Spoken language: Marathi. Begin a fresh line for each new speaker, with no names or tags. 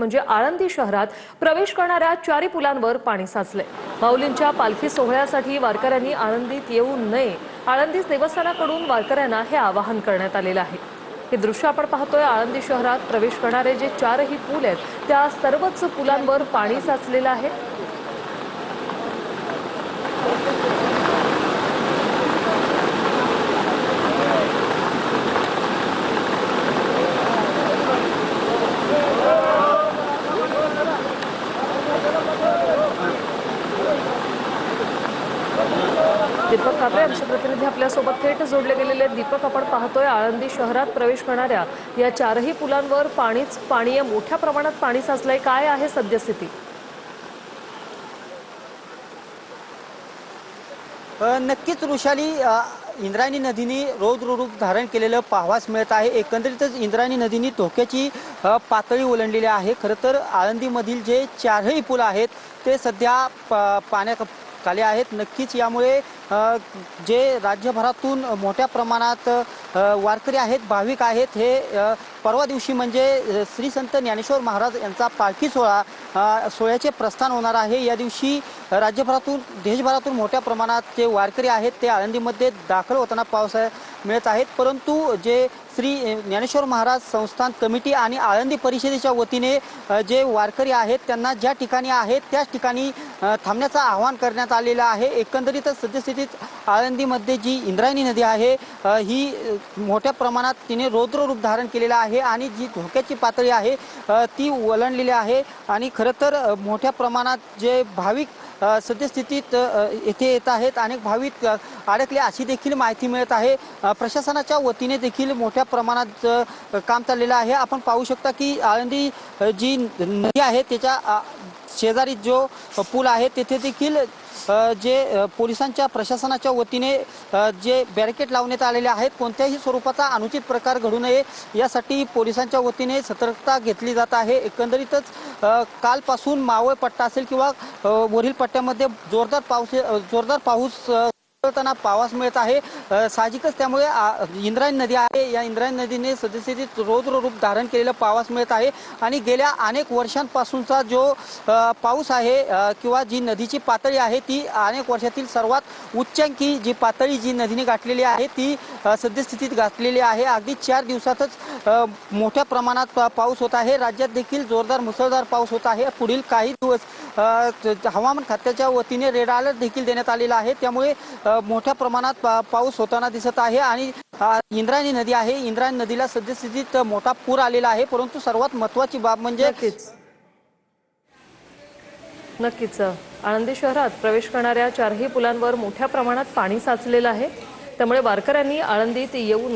म्हणजे आळंदी शहरात प्रवेश करणाऱ्या चारी पुलांवर पाणी साचले। माऊलींच्या पालखी सोहळ्यासाठी वारकऱ्यांनी आळंदीत येऊ नये, आळंदी देवस्थानाकडून वारकऱ्यांना हे आवाहन करण्यात आलेले आहे। हे दृश्य आपण पाहतोय। आळंदी शहरात प्रवेश करणारे जे चारही पूल आहेत त्या सर्वच पुलांवर पाणी साचलेलं आहे। दीपक काबरे आमचे प्रतिनिधी आपल्यासोबत थेट जोडले गेलेले आहेत। दीपक, आपण पाहतोय आळंदी शहरात प्रवेश करणाऱ्या या चारही पुलांवर पाणी आहे, मोठ्या प्रमाणात पाणी साचलंय। काय आहे सद्यस्थिती?
नक्कीच वृषाली, इंद्रायणी नदीने रौद्र रूप धारण केलेलं पाहावयास मिळत आहे। एकंदरीतच इंद्रायणी नदीने धोक्याची पातळी ओलांडलेली आहे। खरं तर आळंदीमधील जे चारही पूल आहेत ते सध्या पाण्याखाली आहेत। नक्कीच यामुळे जे राज्यभरातून मोठ्या प्रमाणात वारकरी आहेत, भाविक आहेत, हे परवा दिवशी म्हणजे श्री संत ज्ञानेश्वर महाराज यांचा पालखी सोहळ्याचे प्रस्थान होणार आहे। या दिवशी राज्यभरातून देशभरातून मोठ्या प्रमाणात जे वारकरी आहेत ते आळंदीमध्ये दाखल होताना पाहावयास मिळत आहेत। परंतु जे श्री ज्ञानेश्वर महाराज संस्थान कमिटी आणि आळंदी परिषदेच्या वतीने जे वारकरी आहेत त्यांना ज्या ठिकाणी आहेत त्याच ठिकाणी थांबण्याचं आवाहन करण्यात आलेलं आहे। एकंदरीतच सद्यस्थितीत आळंदीमध्ये जी इंद्रायणी नदी आहे ही मोठ्या प्रमाणात तिने रौद्र रूप धारण केलेलं आहे आणि जी धोक्याची पातळी आहे ती ओलांडलेली आहे। आणि खरं तर मोठ्या प्रमाणात जे भाविक सद्यस्थितीत येथे येत आहेत, अनेक भाविक अडकले अशी देखील माहिती मिळत आहे। प्रशासनाच्या वतीने देखील मोठ्या प्रमाणात काम चाललेलं आहे। आपण पाहू शकता की आळंदी जी नदी आहे त्याच्या शेजारी जो पूल आहे तेथे देखील जे पोलिसांच्या प्रशासनाच्या वतीने जे बॅरिकेड लावण्यात आलेले आहेत, कोणत्याही स्वरूपाचा अनुचित प्रकार घडू नये यासाठी पोलिसांच्या वतीने सतर्कता घेतली जात आहे। एकंदरीतच कालपासून मावळ पट्टा असेल किंवा वरील पट्ट्यामध्ये जोरदार पाऊस पाहावयास मिळत आहे। साहजिकच त्यामुळे इंद्रायणी नदी आहे, या इंद्रायणी नदीने सद्यस्थितीत रौद्र रूप धारण केलेलं पाहावयास मिळत आहे। आणि गेल्या अनेक वर्षांपासूनचा जो पाऊस आहे किंवा जी नदीची पातळी आहे ती अनेक वर्षातील सर्वात उच्चांकी जी पातळी जी नदीने गाठलेली आहे ती सद्यस्थितीत गाठलेली आहे। अगदी 4 दिवसातच मोठ्या प्रमाणात पाऊस होत आहे। राज्यात देखील जोरदार मुसळधार पाऊस होत आहे। पुढील काही दिवस हवामान खात्याच्या वतीने रेड अलर्ट देखील देण्यात आलेला आहे। त्यामुळे मोठ्या प्रमाणात पाऊस होताना दिसत आहे। आणि इंद्रायणी नदी आहे, इंद्रायणी नदीला सद्यस्थितीत मोठा पूर आलेला आहे। परंतु सर्वात महत्त्वाची बाब म्हणजे
नक्कीच आळंदी शहरात प्रवेश करणाऱ्या चारही पुलांवर मोठ्या प्रमाणात पाणी साचलेलं आहे। त्यामुळे वारकऱ्यांनी आळंदीत येऊ